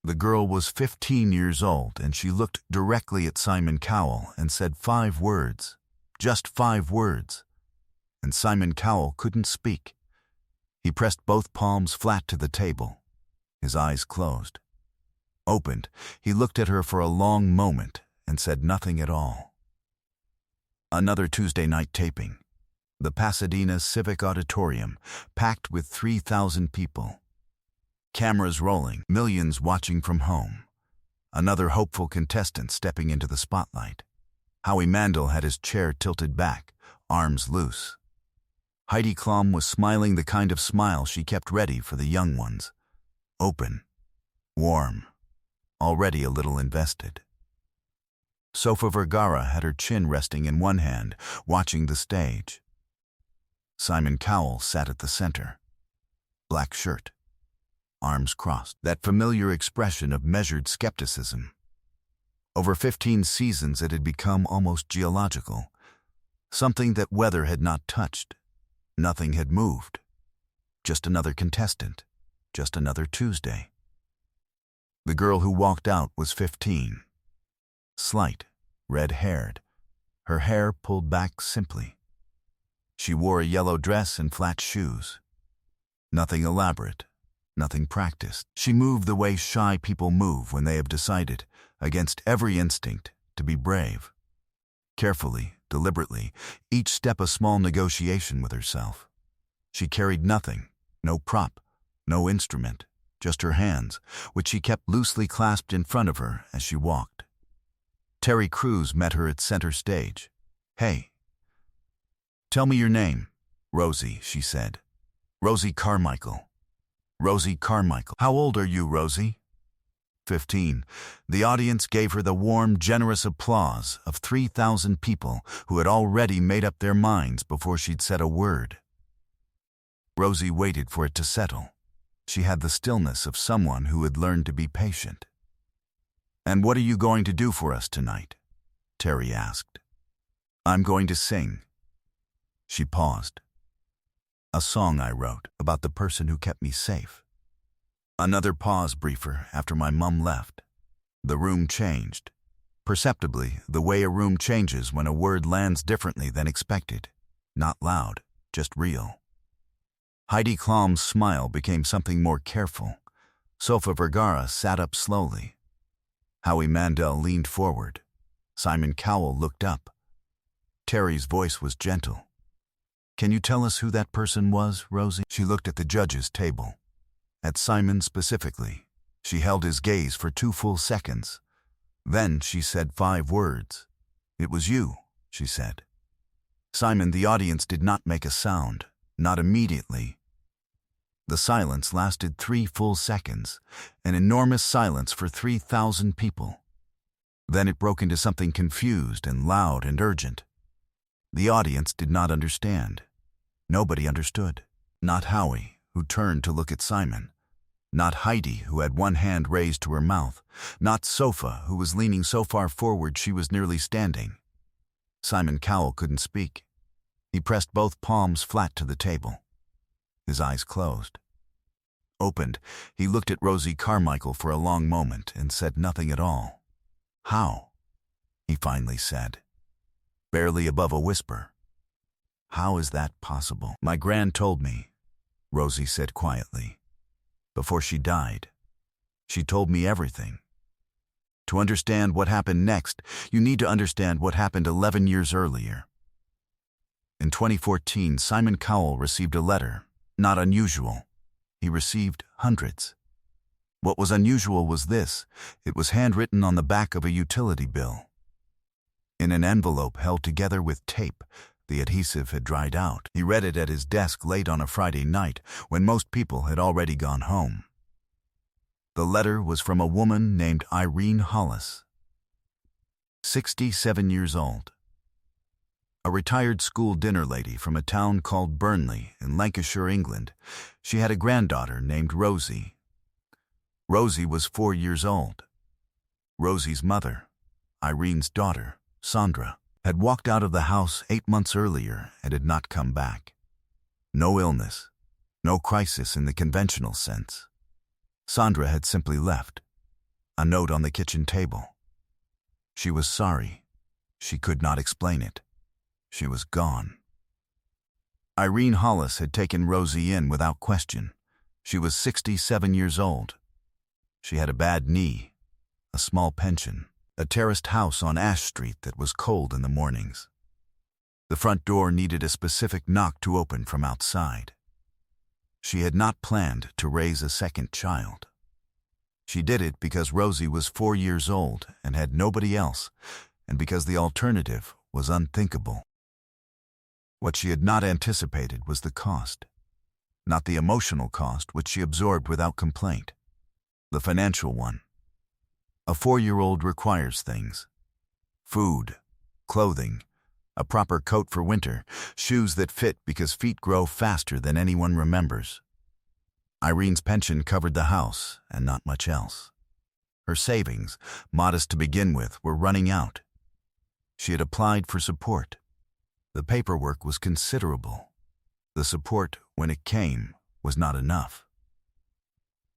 The girl was 15 years old, and she looked directly at Simon Cowell and said 5 words. Just 5 words. And Simon Cowell couldn't speak. He pressed both palms flat to the table. His eyes closed. Opened, he looked at her for a long moment and said nothing at all. Another Tuesday night taping. The Pasadena Civic Auditorium, packed with 3,000 people. Cameras rolling, millions watching from home. Another hopeful contestant stepping into the spotlight. Howie Mandel had his chair tilted back, arms loose. Heidi Klum was smiling the kind of smile she kept ready for the young ones. Open, warm, already a little invested. Sofia Vergara had her chin resting in one hand, watching the stage. Simon Cowell sat at the center. Black shirt, arms crossed, that familiar expression of measured skepticism. Over 15 seasons it had become almost geological, something that weather had not touched. Nothing had moved. Just another contestant, just another Tuesday. The girl who walked out was 15. Slight, red-haired, her hair pulled back simply. She wore a yellow dress and flat shoes. Nothing elaborate, nothing practiced. She moved the way shy people move when they have decided, against every instinct, to be brave. Carefully, deliberately, each step a small negotiation with herself. She carried nothing, no prop, no instrument, just her hands, which she kept loosely clasped in front of her as she walked. Terry Crews met her at center stage. "Hey. Tell me your name." "Rosie," she said. "Rosie Carmichael." "Rosie Carmichael. How old are you, Rosie?" 15. The audience gave her the warm, generous applause of 3,000 people who had already made up their minds before she'd said a word. Rosie waited for it to settle. She had the stillness of someone who had learned to be patient. "And what are you going to do for us tonight?" Terry asked. "I'm going to sing." She paused. "A song I wrote about the person who kept me safe." Another pause briefer after my mum left. The room changed. Perceptibly, the way a room changes when a word lands differently than expected. Not loud, just real. Heidi Klum's smile became something more careful. Sofia Vergara sat up slowly. Howie Mandel leaned forward. Simon Cowell looked up. Terry's voice was gentle. "Can you tell us who that person was, Rosie?" She looked at the judges' table. At Simon specifically. She held his gaze for 2 full seconds. Then she said 5 words. "It was you," she said. Simon, the audience did not make a sound, not immediately. The silence lasted 3 full seconds, an enormous silence for 3,000 people. Then it broke into something confused and loud and urgent. The audience did not understand. Nobody understood. Not Howie, who turned to look at Simon. Not Heidi, who had one hand raised to her mouth. Not Sofia, who was leaning so far forward she was nearly standing. Simon Cowell couldn't speak. He pressed both palms flat to the table. His eyes closed. Opened, he looked at Rosie Carmichael for a long moment and said nothing at all. "How?" he finally said, barely above a whisper. "How is that possible?" "My gran told me," Rosie said quietly. "Before she died. She told me everything. To understand what happened next, you need to understand what happened 11 years earlier." In 2014, Simon Cowell received a letter. Not unusual. He received hundreds. What was unusual was this: it was handwritten on the back of a utility bill. In an envelope held together with tape, the adhesive had dried out. He read it at his desk late on a Friday night, when most people had already gone home. The letter was from a woman named Irene Hollis, 67 years old. A retired school dinner lady from a town called Burnley in Lancashire, England. She had a granddaughter named Rosie. Rosie was 4 years old. Rosie's mother, Irene's daughter, Sandra, had walked out of the house 8 months earlier and had not come back. No illness, no crisis in the conventional sense. Sandra had simply left. a note on the kitchen table. She was sorry. She could not explain it. She was gone. Irene Hollis had taken Rosie in without question. She was 67 years old. She had a bad knee, a small pension, a terraced house on Ash Street that was cold in the mornings. The front door needed a specific knock to open from outside. She had not planned to raise a second child. She did it because Rosie was 4 years old and had nobody else, and because the alternative was unthinkable. What she had not anticipated was the cost. Not the emotional cost, which she absorbed without complaint. The financial one. A 4-year-old requires things. Food, clothing, a proper coat for winter, shoes that fit because feet grow faster than anyone remembers. Irene's pension covered the house and not much else. Her savings, modest to begin with, were running out. She had applied for support. The paperwork was considerable. The support, when it came, was not enough.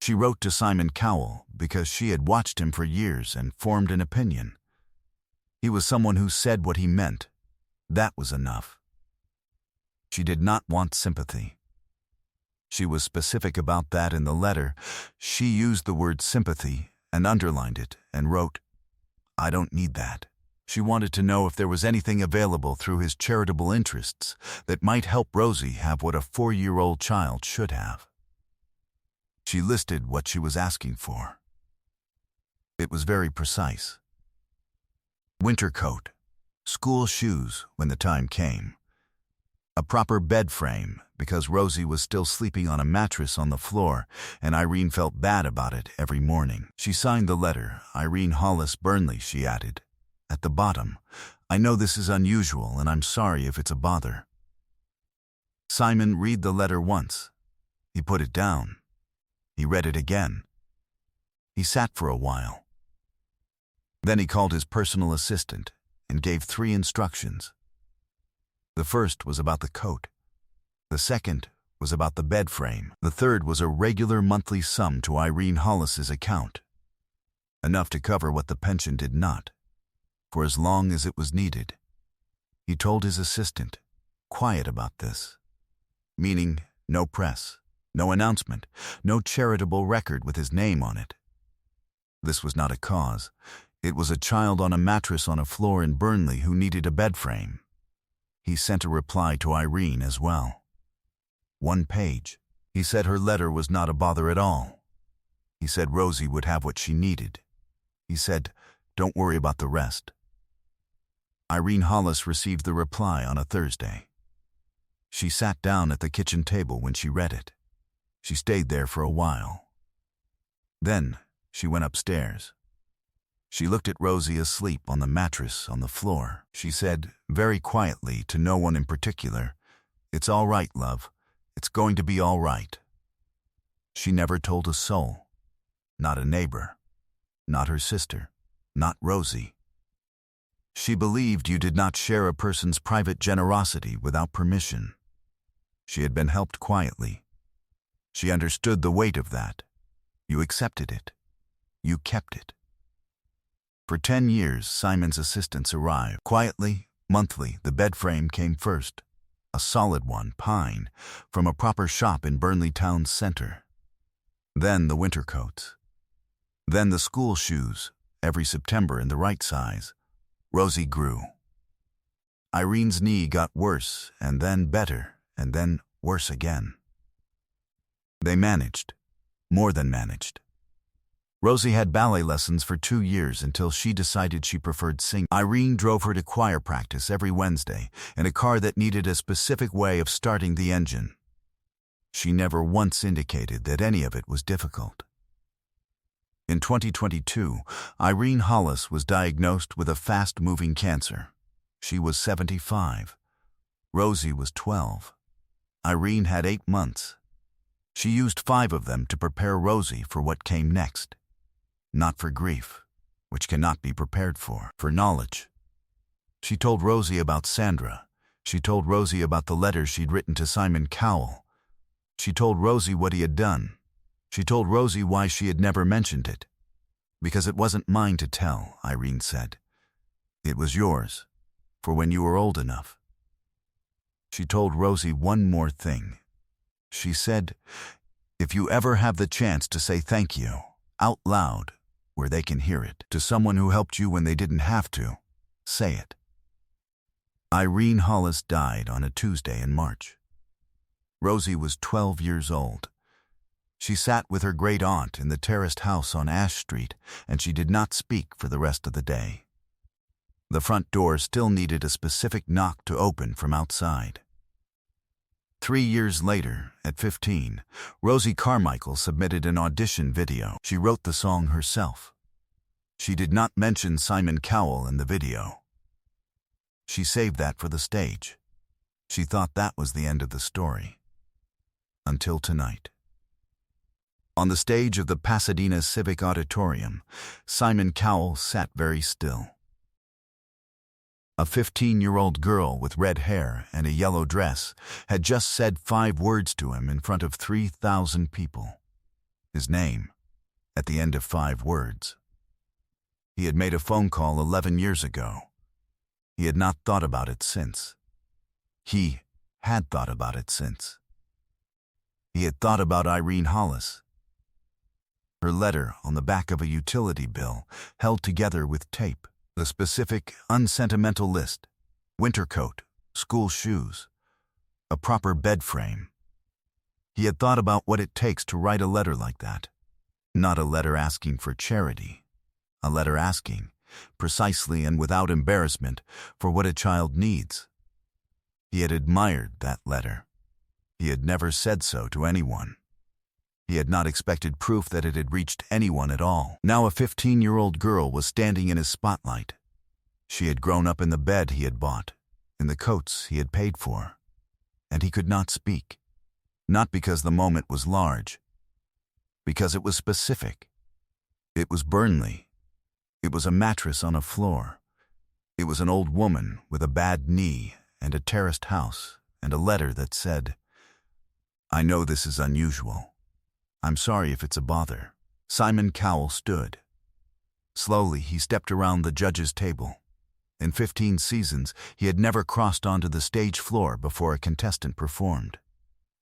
She wrote to Simon Cowell because she had watched him for years and formed an opinion. He was someone who said what he meant. That was enough. She did not want sympathy. She was specific about that in the letter. She used the word sympathy and underlined it and wrote, "I don't need that." She wanted to know if there was anything available through his charitable interests that might help Rosie have what a 4-year-old child should have. She listed what she was asking for. It was very precise. Winter coat, school shoes when the time came, a proper bed frame because Rosie was still sleeping on a mattress on the floor and Irene felt bad about it every morning. She signed the letter, Irene Hollis Burnley, she added. At the bottom, "I know this is unusual and I'm sorry if it's a bother." Simon read the letter once. He put it down. He read it again. He sat for a while. Then he called his personal assistant and gave 3 instructions. The first was about the coat. The second was about the bed frame. The third was a regular monthly sum to Irene Hollis's account, enough to cover what the pension did not, for as long as it was needed. He told his assistant, quiet about this, meaning no press, no announcement, no charitable record with his name on it. This was not a cause. It was a child on a mattress on a floor in Burnley who needed a bed frame. He sent a reply to Irene as well. 1 page. He said her letter was not a bother at all. He said Rosie would have what she needed. He said, "Don't worry about the rest." Irene Hollis received the reply on a Thursday. She sat down at the kitchen table when she read it. She stayed there for a while. Then she went upstairs. She looked at Rosie asleep on the mattress on the floor. She said, very quietly to no one in particular, "It's all right, love. It's going to be all right." She never told a soul. Not a neighbor. Not her sister. Not Rosie. She believed you did not share a person's private generosity without permission. She had been helped quietly. She understood the weight of that. You accepted it. You kept it. For 10 years, Simon's assistants arrived. Quietly, monthly, the bed frame came first. A solid one, pine, from a proper shop in Burnley town center. Then the winter coats. Then the school shoes, every September in the right size. Rosie grew. Irene's knee got worse, and then better, and then worse again. They managed, more than managed. Rosie had ballet lessons for 2 years until she decided she preferred singing. Irene drove her to choir practice every Wednesday in a car that needed a specific way of starting the engine. She never once indicated that any of it was difficult. In 2022, Irene Hollis was diagnosed with a fast-moving cancer. She was 75. Rosie was 12. Irene had 8 months. She used 5 of them to prepare Rosie for what came next. Not for grief, which cannot be prepared for knowledge. She told Rosie about Sandra. She told Rosie about the letter she'd written to Simon Cowell. She told Rosie what he had done. She told Rosie why she had never mentioned it. Because it wasn't mine to tell, Irene said. It was yours, for when you were old enough. She told Rosie one more thing. She said, if you ever have the chance to say thank you, out loud, where they can hear it, to someone who helped you when they didn't have to, say it. Irene Hollis died on a Tuesday in March. Rosie was 12 years old. She sat with her great-aunt in the terraced house on Ash Street, and she did not speak for the rest of the day. The front door still needed a specific knock to open from outside. 3 years later, at 15, Rosie Carmichael submitted an audition video. She wrote the song herself. She did not mention Simon Cowell in the video. She saved that for the stage. She thought that was the end of the story. Until tonight. On the stage of the Pasadena Civic Auditorium, Simon Cowell sat very still. A 15-year-old girl with red hair and a yellow dress had just said 5 words to him in front of 3,000 people. His name, at the end of 5 words. He had made a phone call 11 years ago. He had not thought about it since. He had thought about it since. He had thought about Irene Hollis. Her letter on the back of a utility bill held together with tape. The specific, unsentimental list: winter coat, school shoes, a proper bed frame. He had thought about what it takes to write a letter like that. Not a letter asking for charity. A letter asking, precisely and without embarrassment, for what a child needs. He had admired that letter. He had never said so to anyone. He had not expected proof that it had reached anyone at all. Now a 15-year-old girl was standing in his spotlight. She had grown up in the bed he had bought, in the coats he had paid for. And he could not speak. Not because the moment was large. Because it was specific. It was Burnley. It was a mattress on a floor. It was an old woman with a bad knee and a terraced house and a letter that said, I know this is unusual. I'm sorry if it's a bother. Simon Cowell stood. Slowly, he stepped around the judge's table. In 15 seasons, he had never crossed onto the stage floor before a contestant performed.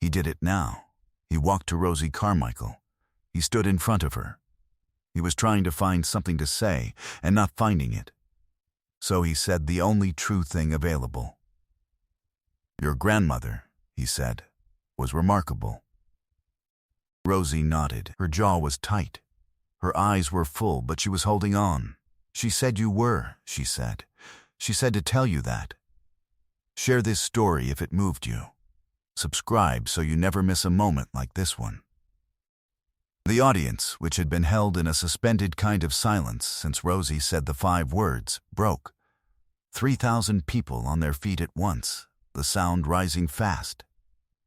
He did it now. He walked to Rosie Carmichael. He stood in front of her. He was trying to find something to say, and not finding it. So he said the only true thing available. Your grandmother, he said, was remarkable. Rosie nodded. Her jaw was tight. Her eyes were full, but she was holding on. She said you were, she said. She said to tell you that. Share this story if it moved you. Subscribe so you never miss a moment like this one. The audience, which had been held in a suspended kind of silence since Rosie said the 5 words, broke. 3,000 people on their feet at once, the sound rising fast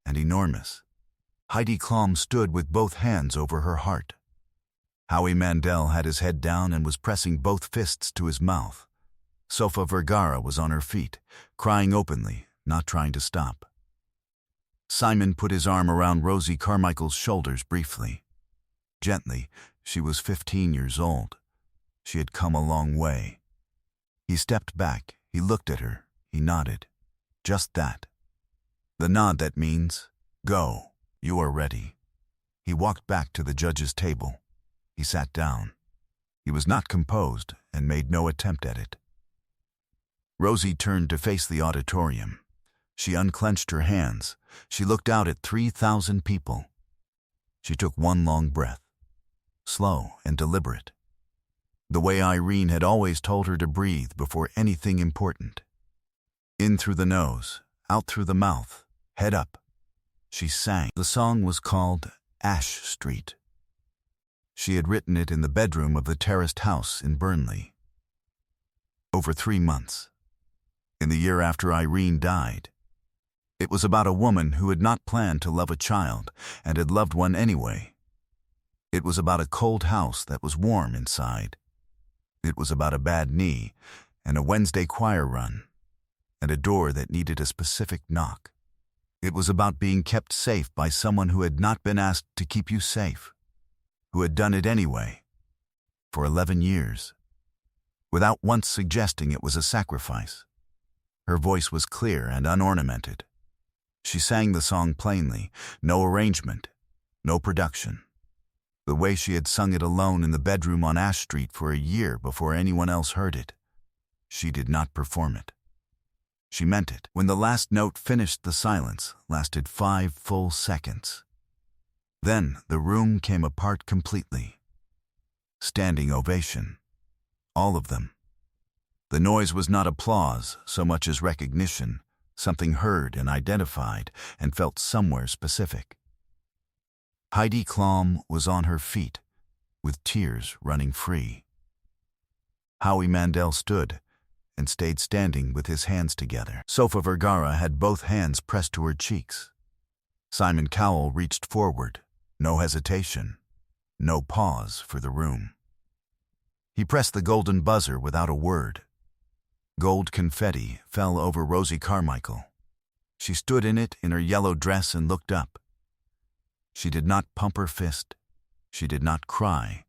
and enormous. Heidi Klum stood with both hands over her heart. Howie Mandel had his head down and was pressing both fists to his mouth. Sofia Vergara was on her feet, crying openly, not trying to stop. Simon put his arm around Rosie Carmichael's shoulders briefly. Gently, she was 15 years old. She had come a long way. He stepped back, he looked at her, he nodded. Just that. The nod that means, go. You are ready. He walked back to the judge's table. He sat down. He was not composed and made no attempt at it. Rosie turned to face the auditorium. She unclenched her hands. She looked out at 3,000 people. She took one long breath, slow and deliberate, the way Irene had always told her to breathe before anything important. In through the nose, out through the mouth, head up. She sang. The song was called Ash Street. She had written it in the bedroom of the terraced house in Burnley. Over 3 months. In the year after Irene died. It was about a woman who had not planned to love a child and had loved one anyway. It was about a cold house that was warm inside. It was about a bad knee and a Wednesday choir run and a door that needed a specific knock. It was about being kept safe by someone who had not been asked to keep you safe, who had done it anyway. for 11 years, without once suggesting it was a sacrifice. Her voice was clear and unornamented. She sang the song plainly, no arrangement, no production. The way she had sung it alone in the bedroom on Ash Street for a year before anyone else heard it. She did not perform it. She meant it. When the last note finished, the silence lasted 5 full seconds. Then the room came apart completely. Standing ovation. All of them. The noise was not applause so much as recognition, something heard and identified and felt somewhere specific. Heidi Klum was on her feet, with tears running free. Howie Mandel stood and stayed standing with his hands together. Sofia Vergara had both hands pressed to her cheeks. Simon Cowell reached forward, no hesitation, no pause for the room. He pressed the golden buzzer without a word. Gold confetti fell over Rosie Carmichael. She stood in it in her yellow dress and looked up. She did not pump her fist. She did not cry.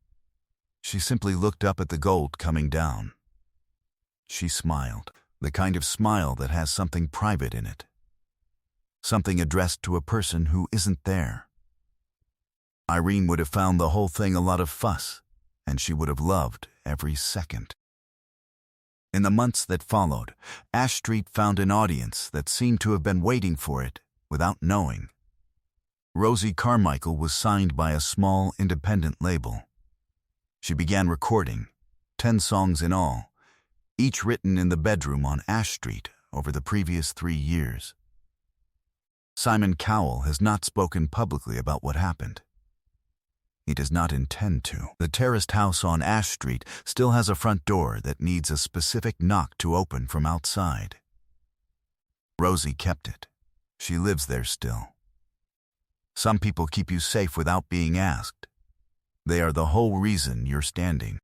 She simply looked up at the gold coming down. She smiled, the kind of smile that has something private in it. Something addressed to a person who isn't there. Irene would have found the whole thing a lot of fuss, and she would have loved every second. In the months that followed, Ash Street found an audience that seemed to have been waiting for it without knowing. Rosie Carmichael was signed by a small independent label. She began recording, 10 songs in all, each written in the bedroom on Ash Street over the previous 3 years. Simon Cowell has not spoken publicly about what happened. He does not intend to. The terraced house on Ash Street still has a front door that needs a specific knock to open from outside. Rosie kept it. She lives there still. Some people keep you safe without being asked. They are the whole reason you're standing.